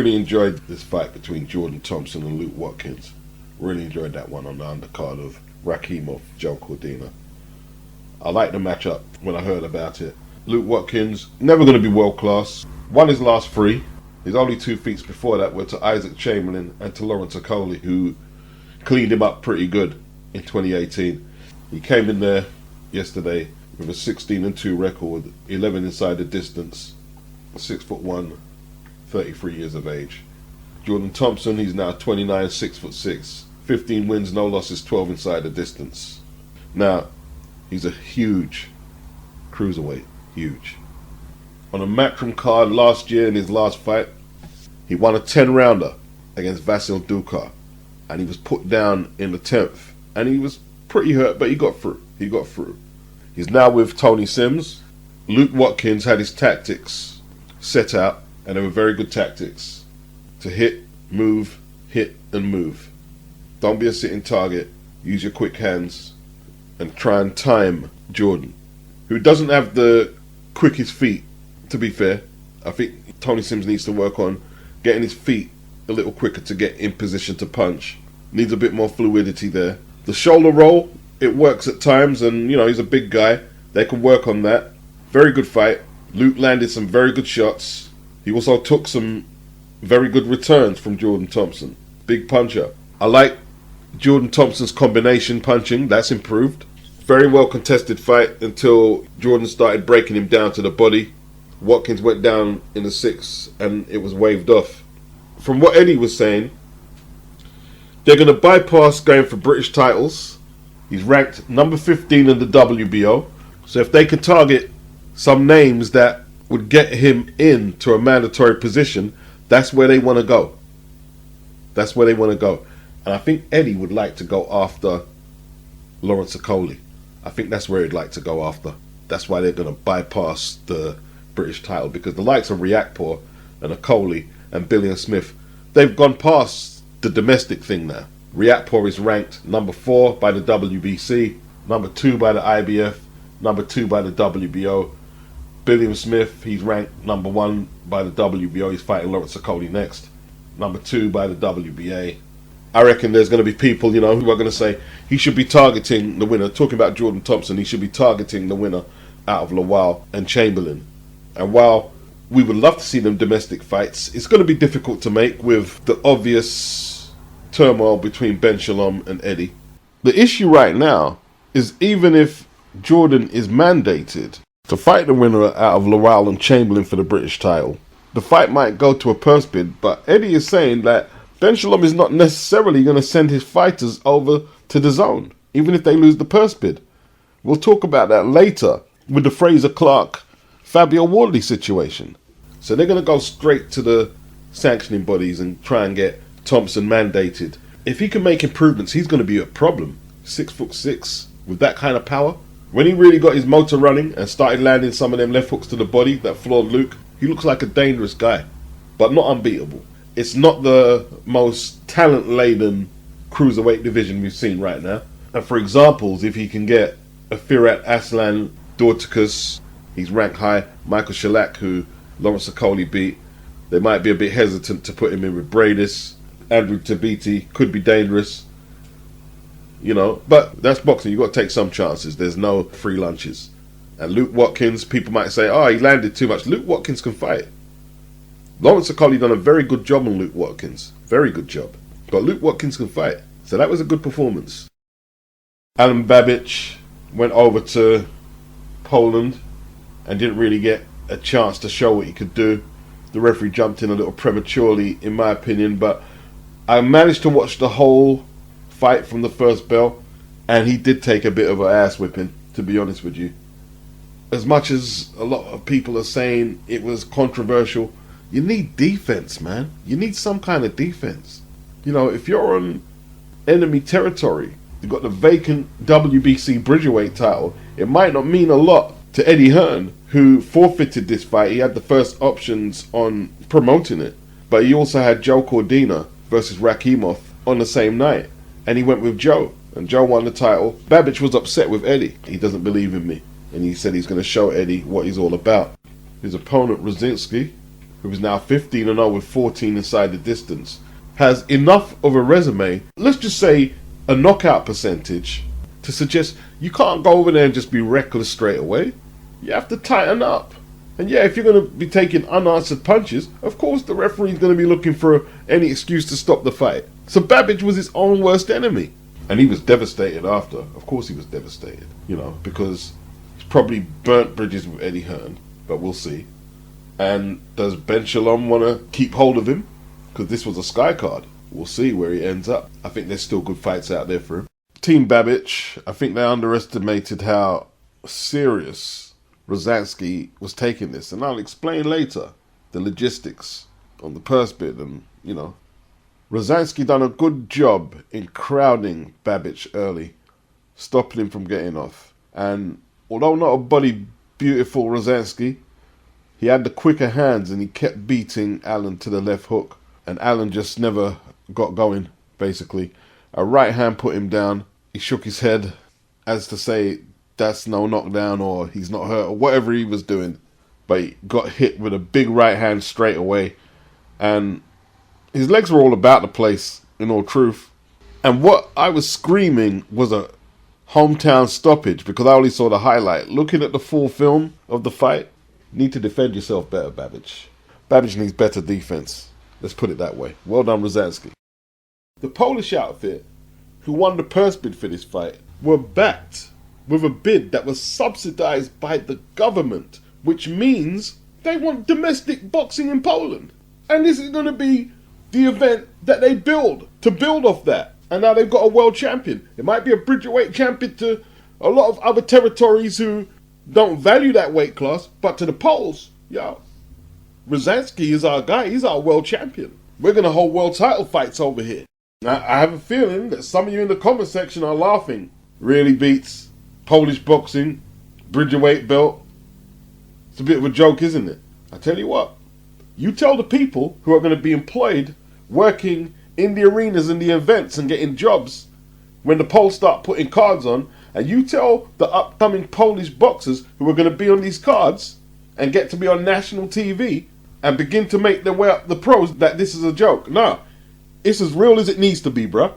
really enjoyed this fight between Jordan Thompson and Luke Watkins. Really enjoyed that one on the undercard of Rakhimov, Joe Cordina. I liked the matchup when I heard about it. Luke Watkins, never going to be world class. Won his last 3. His only 2 defeats before that were to Isaac Chamberlain and to Lawrence Okoli, who cleaned him up pretty good in 2018. He came in there yesterday with a 16-2 record, 11 inside the distance, 6'1", 33 years of age. Jordan Thompson, he's now 29, 6'6", 15 wins, no losses, 12 inside the distance. Now, he's a huge cruiserweight, huge. On a Matchroom card last year in his last fight, he won a 10-rounder against Vasyl Duka, and he was put down in the 10th, and he was pretty hurt, but he got through. He's now with Tony Sims. Luke Watkins had his tactics set out, and they were very good tactics to hit, and move. Don't be a sitting target. Use your quick hands and try and time Jordan, who doesn't have the quickest feet, to be fair. I think Tony Sims needs to work on getting his feet a little quicker to get in position to punch. Needs a bit more fluidity there. The shoulder roll, it works at times, and you know, he's a big guy. They can work on that. Very good fight. Luke landed some very good shots. He also took some very good returns from Jordan Thompson. Big puncher. I like Jordan Thompson's combination punching. That's improved. Very well contested fight until Jordan started breaking him down to the body. Watkins went down in the 6th and it was waved off. From what Eddie was saying, they're going to bypass going for British titles. He's ranked number 15 in the WBO. So if they can target some names that would get him into a mandatory position, that's where they want to go. That's where they want to go. And I think Eddie would like to go after Lawrence Okoli. I think that's where he'd like to go after. That's why they're going to bypass the British title, because the likes of Riakporhe and Okoli and Billy and Smith, they've gone past the domestic thing now. Riakporhe is ranked number 4 by the WBC, number 2 by the IBF, number 2 by the WBO. Billy Smith, he's ranked number 1 by the WBO. He's fighting Lawrence Okoli next. Number 2 by the WBA. I reckon there's going to be people, you know, who are going to say he should be targeting the winner. Talking about Jordan Thompson, he should be targeting the winner out of Lawal and Chamberlain. And while we would love to see them domestic fights, it's going to be difficult to make with the obvious turmoil between Ben Shalom and Eddie. The issue right now is, even if Jordan is mandated to fight the winner out of Lawal and Chamberlain for the British title, the fight might go to a purse bid, but Eddie is saying that Ben Shalom is not necessarily going to send his fighters over to the zone, even if they lose the purse bid. We'll talk about that later with the FRAZER Clarke FABIO Wardley situation. So they're going to go straight to the sanctioning bodies and try and get Thompson mandated. If he can make improvements, he's going to be a problem. 6'6", with that kind of power. When he really got his motor running and started landing some of them left hooks to the body that floored Luke, he looks like a dangerous guy, but not unbeatable. It's not the most talent-laden cruiserweight division we've seen right now. And for examples, if he can get a Firat Aslan Dorticus, he's ranked high. Michael Shalak, who Lawrence Okoli beat, they might be a bit hesitant to put him in with Bradis. Andrew Tabiti could be dangerous, you know, but that's boxing. You've got to take some chances. There's no free lunches. And Luke Watkins, people might say, oh, he landed too much. Luke Watkins can fight. Lawrence Okoli done a very good job on Luke Watkins. Very good job. But Luke Watkins can fight. So that was a good performance. Alen Babic went over to Poland and didn't really get a chance to show what he could do. The referee jumped in a little prematurely, in my opinion, but I managed to watch the whole fight from the first bell, and he did take a bit of an ass whipping, to be honest with you. As much as a lot of people are saying it was controversial, you need defense, man. You need some kind of defense. You know, if you're on enemy territory, you've got the vacant WBC Bridgerweight title, it might not mean a lot to Eddie Hearn, who forfeited this fight. He had the first options on promoting it, but he also had Joe Cordina versus Rakhimov on the same night, and he went with Joe, and Joe won the title. Babic was upset with Eddie. He doesn't believe in me, and he said he's going to show Eddie what he's all about. His opponent, RAZANSKI, who is now 15-0 with 14 inside the distance, has enough of a resume, let's just say a knockout percentage, to suggest you can't go over there and just be reckless straight away. You have to tighten up. And yeah, if you're going to be taking unanswered punches, of course the referee's going to be looking for any excuse to stop the fight. So BABIC was his own worst enemy. And he was devastated after. Of course he was devastated, you know, because he's probably burnt bridges with Eddie Hearn, but we'll see. And does Ben Shalom want to keep hold of him? Because this was a Sky card. We'll see where he ends up. I think there's still good fights out there for him. Team BABIC, I think they underestimated how serious RAZANSKI was taking this. And I'll explain later the logistics on the purse bid. And, you know, RAZANSKI done a good job in crowding BABIC early, stopping him from getting off. And although not a body beautiful RAZANSKI, he had the quicker hands and he kept beating Allen to the left hook. And Allen just never got going, basically. A right hand put him down. He shook his head as to say that's no knockdown or he's not hurt or whatever he was doing. But he got hit with a big right hand straight away. And his legs were all about the place, in all truth. And what I was screaming was a hometown stoppage because I only saw the highlight. Looking at the full film of the fight, you need to defend yourself better, BABIC. BABIC needs better defense. Let's put it that way. Well done, RAZANSKI. The Polish outfit, who won the purse bid for this fight, were backed with a bid that was subsidized by the government, which means they want domestic boxing in Poland. And this is going to be the event that they build off that. And now they've got a world champion. It might be a BRIDGERWEIGHT champion to a lot of other territories who don't value that weight class, but to the Poles, yo, RAZANSKI is our guy. He's our world champion. We're going to hold world title fights over here. Now, I have a feeling that some of you in the comment section are laughing. Really beats Polish boxing, BRIDGERWEIGHT belt. It's a bit of a joke, isn't it? I tell you what, you tell the people who are going to be employed working in the arenas and the events and getting jobs when the Poles start putting cards on, and you tell the upcoming Polish boxers who are going to be on these cards and get to be on national TV and begin to make their way up the pros that this is a joke. No, it's as real as it needs to be, bruh.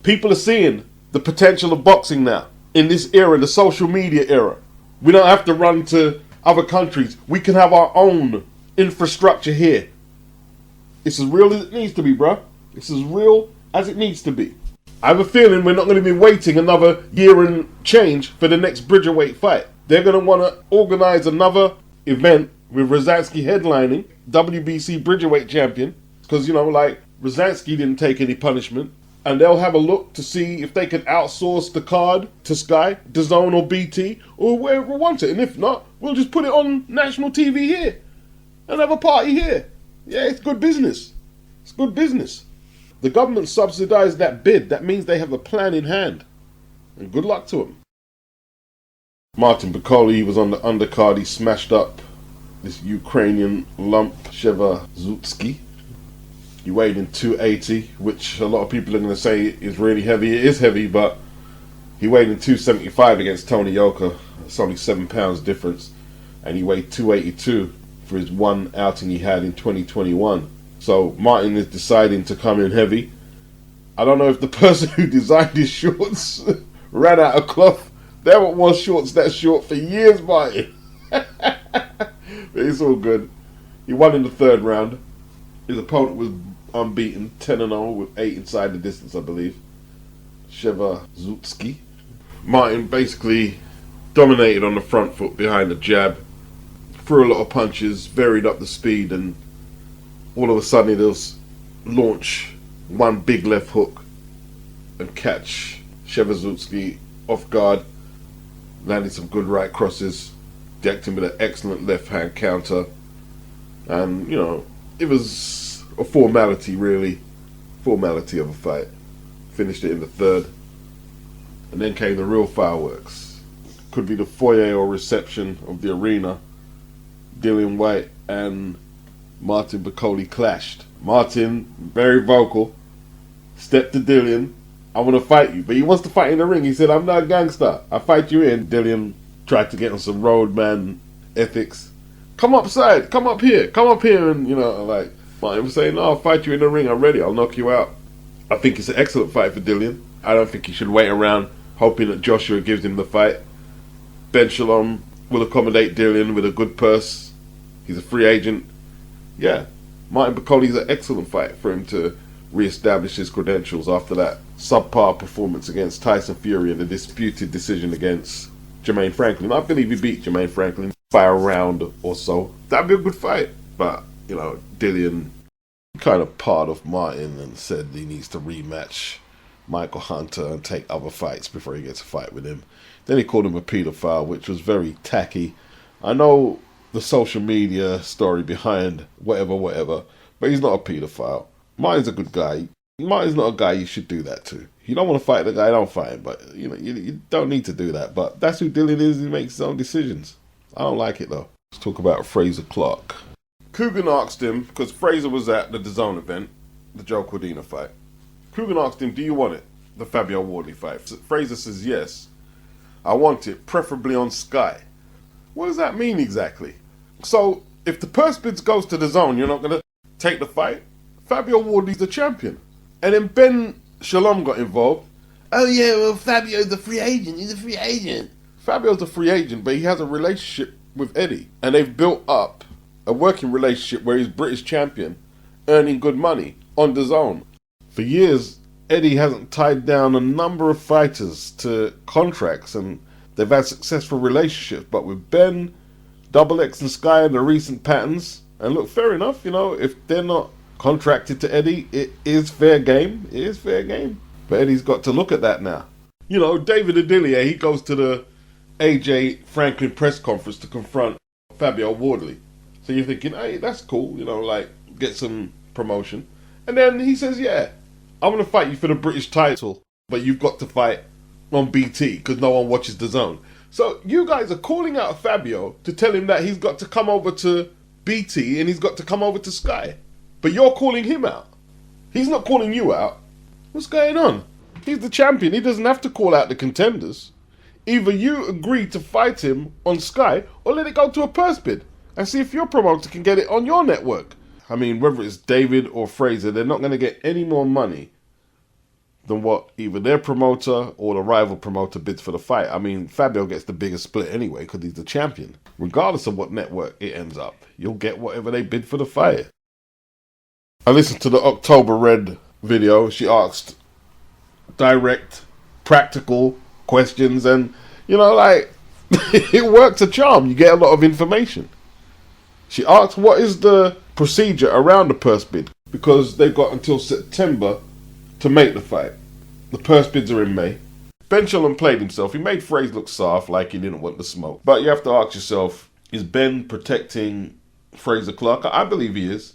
People are seeing the potential of boxing now in this era, the social media era. We don't have to run to other countries. We can have our own infrastructure here. It's as real as it needs to be, bruh. It's as real as it needs to be. I have a feeling we're not going to be waiting another year and change for the next BRIDGERWEIGHT fight. They're going to want to organize another event with RAZANSKI headlining, WBC BRIDGERWEIGHT champion, because, you know, like, RAZANSKI didn't take any punishment, and they'll have a look to see if they can outsource the card to Sky, DAZN or BT, or wherever wants it. And if not, we'll just put it on national TV here and have a party here. Yeah, it's good business. It's good business. The government subsidized that bid. That means they have a plan in hand. And good luck to them. Martin Bakole was on the undercard. He smashed up this Ukrainian lump, Shevazutsky. He weighed in 280, which a lot of people are going to say is really heavy. It is heavy, but he weighed in 275 against Tony Yoka. It's only 7 pounds difference. And he weighed 282 for his one outing he had in 2021. So Martin is deciding to come in heavy. I don't know if the person who designed his shorts ran out of cloth. They haven't worn shorts that short for years, Martin. But it's all good. He won in the third round. His opponent was unbeaten, 10-0 with 8 inside the distance, I believe. Shevazutsky. Martin basically dominated on the front foot behind the jab. Threw a lot of punches, varied up the speed, and all of a sudden he'll launch one big left hook and catch Shevazutsky off guard. Landed some good right crosses. Decked him with an excellent left hand counter. And, you know, it was a formality, really. Formality of a fight. Finished it in the third. And then came the real fireworks. Could be the foyer or reception of the arena. Dillian Whyte and Martin Bakole clashed. Martin, very vocal, stepped to Dillian. I want to fight you. But he wants to fight in the ring. He said, I'm not a gangster. I'll fight you in. Dillian tried to get on some roadman ethics. come upside, come up here, and, you know, like, Martin was saying, no, I'll fight you in the ring, I'm ready, I'll knock you out. I think it's an excellent fight for Dillian. I don't think he should wait around hoping that Joshua gives him the fight. Ben Shalom will accommodate Dillian with a good purse. He's a free agent. Yeah, Martin Bakole's an excellent fight for him to re-establish his credentials after that subpar performance against Tyson Fury and the disputed decision against Jermaine Franklin. I believe he beat Jermaine Franklin by a round or so. That'd be a good fight. But, you know, Dillian kind of part of Martin and said he needs to rematch Michael Hunter and take other fights before he gets a fight with him. Then he called him a paedophile, which was very tacky. I know the social media story behind whatever, but he's not a paedophile. Martin's a good guy. Martin's not a guy you should do that to. You don't want to fight the guy, don't fight him. But, you know, you don't need to do that. But that's who Dillian is. He makes his own decisions. I don't like it, though. Let's talk about Frazer Clarke. Coogan asked him, because Frazer was at the DAZN event, the Joe Cordina fight. Coogan asked him, do you want it? The Fabio Wardley fight. Frazer says, yes. I want it, preferably on Sky. What does that mean exactly? So, if the purse bids goes to DAZN, you're not going to take the fight? Fabio Wardley's the champion. And then Ben Shalom got involved. Oh yeah, well Fabio's a free agent, he's a free agent. Fabio's a free agent, but he has a relationship with Eddie. And they've built up a working relationship where he's British champion, earning good money on DAZN. For years, Eddie hasn't tied down a number of fighters to contracts and they've had successful relationships. But with Ben, Double X and Sky and the recent patterns, and look, fair enough, you know, if they're not contracted to Eddie, it is fair game. It is fair game. But Eddie's got to look at that now. You know, David Adeleye, he goes to the AJ Franklin press conference to confront Fabio Wardley. So you're thinking, hey, that's cool, you know, like, get some promotion. And then he says, yeah, I want to fight you for the British title, but you've got to fight on BT because no one watches DAZN. So you guys are calling out Fabio to tell him that he's got to come over to BT and he's got to come over to Sky. But you're calling him out. He's not calling you out. What's going on? He's the champion. He doesn't have to call out the contenders. Either you agree to fight him on Sky or let it go to a purse bid and see if your promoter can get it on your network. I mean, whether it's David or Frazer, they're not going to get any more money than what either their promoter or the rival promoter bids for the fight. I mean, Fabio gets the biggest split anyway because he's the champion. Regardless of what network it ends up, you'll get whatever they bid for the fight. I listened to the October Red video. She asked direct, practical questions and, you know, like, it works a charm. You get a lot of information. She asked what is the procedure around the purse bid because they've got until September to make the fight. The purse bids are in May. Ben Shalom played himself. He made Fraze look soft, like he didn't want the smoke. But you have to ask yourself, is Ben protecting Frazer Clarke? I believe he is.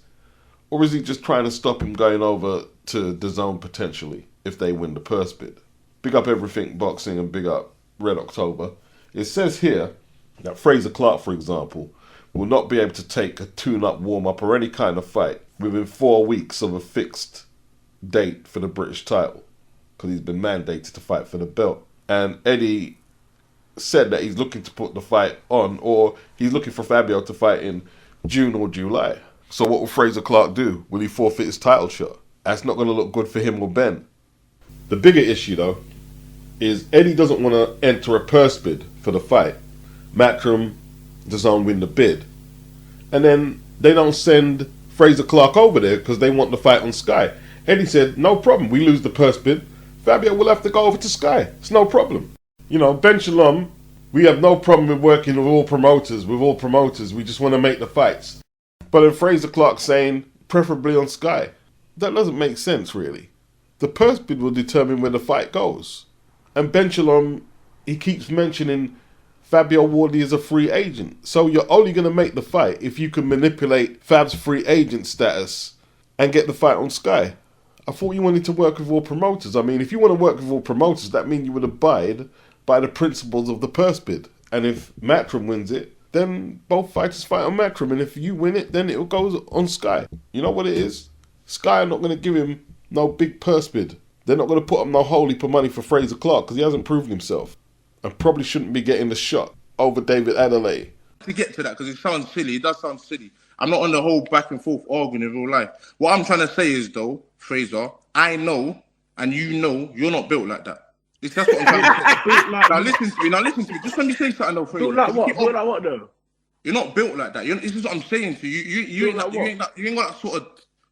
Or is he just trying to stop him going over to DAZN potentially if they win the purse bid? Big up Everything Boxing and big up Red October. It says here that Frazer Clarke, for example, will not be able to take a tune-up, warm-up or any kind of fight within 4 weeks of a fixed date for the British title because he's been mandated to fight for the belt. And Eddie said that he's looking to put the fight on, or he's looking for Fabio to fight in June or July. So what will Frazer Clarke do? Will he forfeit his title shot? That's not going to look good for him or Ben. The bigger issue, though, is Eddie doesn't want to enter a purse bid for the fight. Matchroom DAZN win the bid. And then they don't send Frazer Clarke over there because they want the fight on Sky. Eddie said, no problem, we lose the purse bid. Fabio will have to go over to Sky. It's no problem. You know, Ben Shalom, we have no problem with working with all promoters. We just want to make the fights. But then Frazer Clarke saying, preferably on Sky. That doesn't make sense, really. The purse bid will determine where the fight goes. And Ben Shalom, he keeps mentioning Fabio Wardley is a free agent. So you're only going to make the fight if you can manipulate Fab's free agent status and get the fight on Sky. I thought you wanted to work with all promoters. I mean, if you want to work with all promoters, that means you would abide by the principles of the purse bid. And if Matchroom wins it, then both fighters fight on Matchroom. And if you win it, then it goes on Sky. You know what it is? Sky are not going to give him no big purse bid. They're not going to put up no whole heap of money for Frazer Clarke because he hasn't proven himself. And probably shouldn't be getting the shot over David Adeleye. to get to that because it sounds silly. It does sound silly. I'm not on the whole back and forth arguing in real life. What I'm trying to say is, though, Fraser, I know and you know you're not built like that. That's what I'm trying to say. Like now listen to me. Now listen to me. Just let me say something, though, Fraser. Built like what? Built like what, though? You're not built like that. This is what I'm saying to you. You ain't got that sort of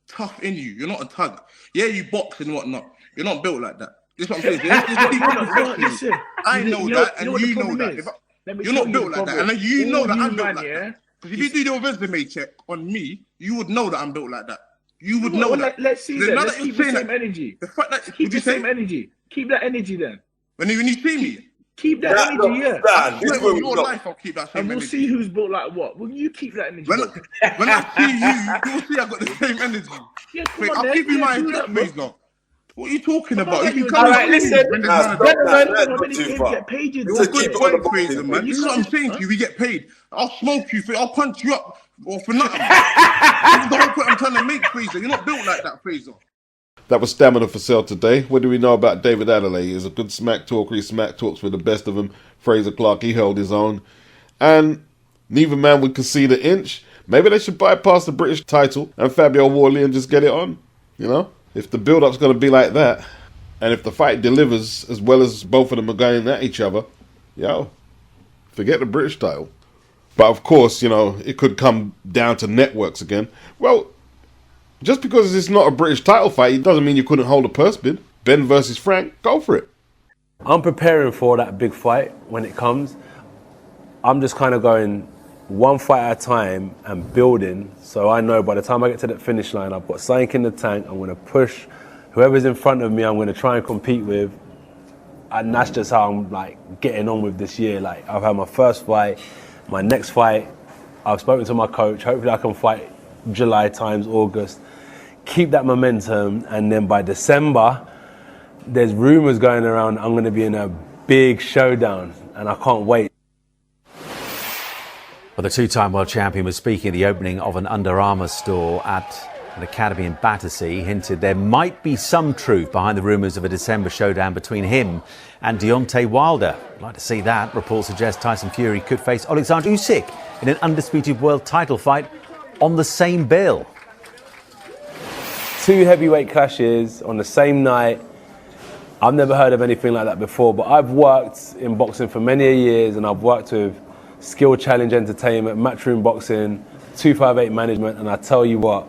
tough in you. You're not a tug. Yeah, you box and whatnot. You're not built like that. This is what I'm saying. Listen, I know that, and you know that. You're not built like that, and you know that I'm built like that. Because if you do your resume check on me, you would know that I'm built like that. You would know that. Let's see that. Let's keep the same energy. The fact that keep the same energy. Keep that energy then. When you see me. Keep that energy, yeah. Your life, I'll keep that same energy. And we'll see who's built like what. Will you keep that energy? When I see you will see I've got the same energy. Yeah, I'll give you my address, what are you talking about? You can come all right, listen. Get paid. It's a good point, Fraser, man. This is what I'm saying to you. We get paid. I'll smoke you. I'll punch you up for nothing. This is the whole point I'm trying to make, Fraser. You're not built like that, Fraser. That was Stamina for Sale today. What do we know about David Adeleye? He's a good smack talker. He smack talks with the best of them. Frazer Clarke, he held his own. And neither man would concede an inch. Maybe they should bypass the British title and Fabio Wardley and just get it on. You know? If the build-up's going to be like that, and if the fight delivers as well as both of them are going at each other, forget the British title. But of course, it could come down to networks again. Well, just because it's not a British title fight, it doesn't mean you couldn't hold a purse bid. Ben versus Frank, go for it. I'm preparing for that big fight when it comes. I'm just kind of going one fight at a time and building, so I know by the time I get to that finish line, I've got something in the tank. I'm going to push whoever's in front of me. I'm going to try and compete with, and that's just how I'm getting on with this year. I've had my first fight, my next fight. I've spoken to my coach. Hopefully, I can fight July times August. Keep that momentum, and then by December, there's rumours going around I'm going to be in a big showdown, and I can't wait. Well, the two-time world champion was speaking at the opening of an Under Armour store at an academy in Battersea. He hinted there might be some truth behind the rumours of a December showdown between him and Deontay Wilder. I'd like to see that. Reports suggest Tyson Fury could face Alexander Usyk in an undisputed world title fight on the same bill. Two heavyweight clashes on the same night. I've never heard of anything like that before, but I've worked in boxing for many years, and I've worked with Skill Challenge Entertainment, Matchroom Boxing, 258 Management, and I tell you what,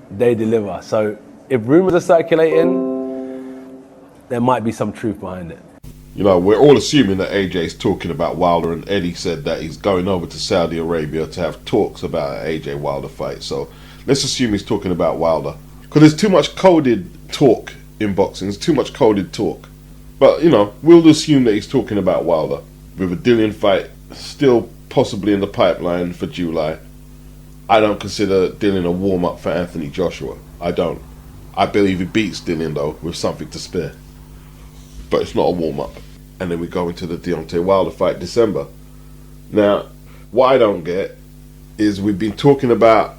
they deliver. So if rumours are circulating, there might be some truth behind it. We're all assuming that AJ's talking about Wilder, and Eddie said that he's going over to Saudi Arabia to have talks about an AJ Wilder fight. So let's assume he's talking about Wilder. Because there's too much coded talk in boxing. There's too much coded talk. But, we'll assume that he's talking about Wilder. With a Dillian fight still possibly in the pipeline for July. I don't consider Dillian a warm-up for Anthony Joshua. I don't. I believe he beats Dillian, though, with something to spare. But it's not a warm-up. And then we go into the Deontay Wilder fight December. Now, what I don't get is we've been talking about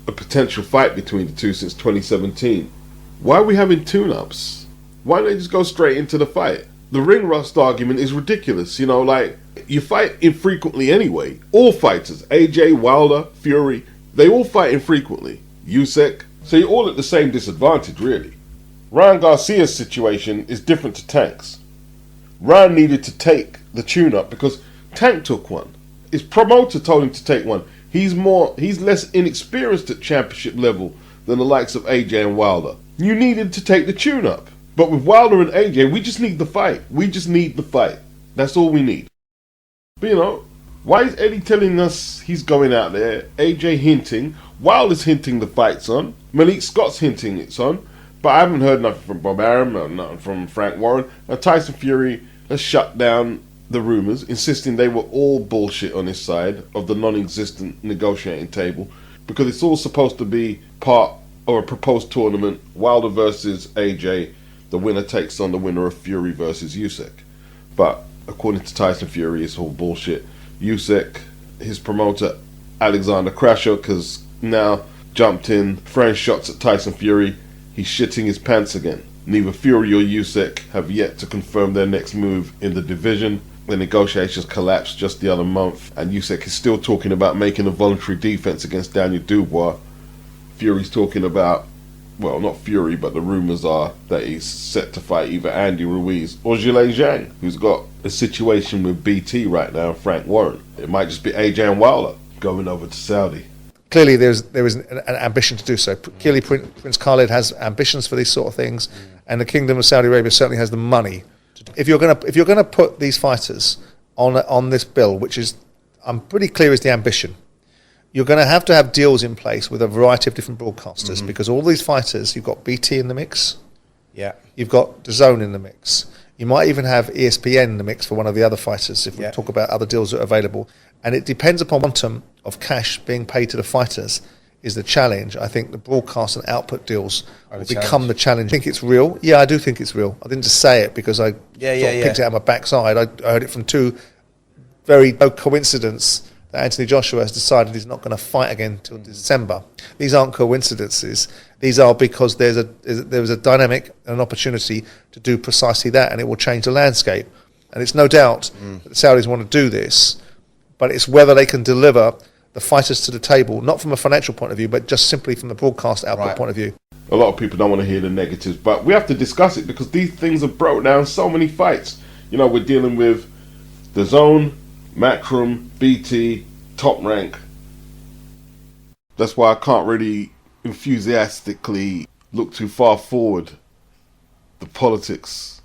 a potential fight between the two since 2017. Why are we having tune-ups? Why don't they just go straight into the fight? The ring rust argument is ridiculous. You fight infrequently anyway. All fighters, AJ, Wilder, Fury, they all fight infrequently. Usyk. So you're all at the same disadvantage, really. Ryan Garcia's situation is different to Tank's. Ryan needed to take the tune-up because Tank took one. His promoter told him to take one. He's less inexperienced at championship level than the likes of AJ and Wilder. You needed to take the tune-up. But with Wilder and AJ, we just need the fight. We just need the fight. That's all we need. But why is Eddie telling us he's going out there? AJ hinting. Wilder's hinting the fight's on. Malik Scott's hinting it's on. But I haven't heard nothing from Bob Arum or nothing from Frank Warren. And Tyson Fury has shut down the rumours, insisting they were all bullshit on his side of the non-existent negotiating table, because it's all supposed to be part of a proposed tournament. Wilder versus AJ, the winner takes on the winner of Fury versus Usyk. But according to Tyson Fury, it's all bullshit. Usyk, his promoter Alexander Krashuk, has now jumped in, throwing shots at Tyson Fury. He's shitting his pants again. Neither Fury or Usyk have yet to confirm their next move in the division. The negotiations collapsed just the other month, and Usyk is still talking about making a voluntary defense against Daniel Dubois. Fury's talking about, well, not Fury, but the rumours are that he's set to fight either Andy Ruiz or Zhilei Zhang, who's got a situation with BT right now, Frank Warren. It might just be Adrian Wilder going over to Saudi. Clearly there is an ambition to do so. Clearly Prince Khalid has ambitions for these sort of things, and the Kingdom of Saudi Arabia certainly has the money. If you're gonna put these fighters on this bill, which is, I'm pretty clear, is the ambition, you're going to have deals in place with a variety of different broadcasters, because all these fighters, you've got BT in the mix, you've got DAZN in the mix, you might even have ESPN in the mix for one of the other fighters if we talk about other deals that are available, and it depends upon quantum of cash being paid to the fighters is the challenge. I think the broadcast and output deals will become the challenge. I think it's real. Yeah, I do think it's real. I didn't just say it because I picked it out of my backside. I heard it from two very no coincidence that Anthony Joshua has decided he's not going to fight again until December. These aren't coincidences. These are because there was a dynamic and an opportunity to do precisely that, and it will change the landscape. And it's no doubt that the Saudis want to do this, but it's whether they can deliver the fighters to the table, not from a financial point of view, but just simply from the broadcast output point of view. A lot of people don't want to hear the negatives, but we have to discuss it because these things have brought down so many fights. You know, we're dealing with DAZN, Macron, BT, Top Rank. That's why I can't really enthusiastically look too far forward. The politics.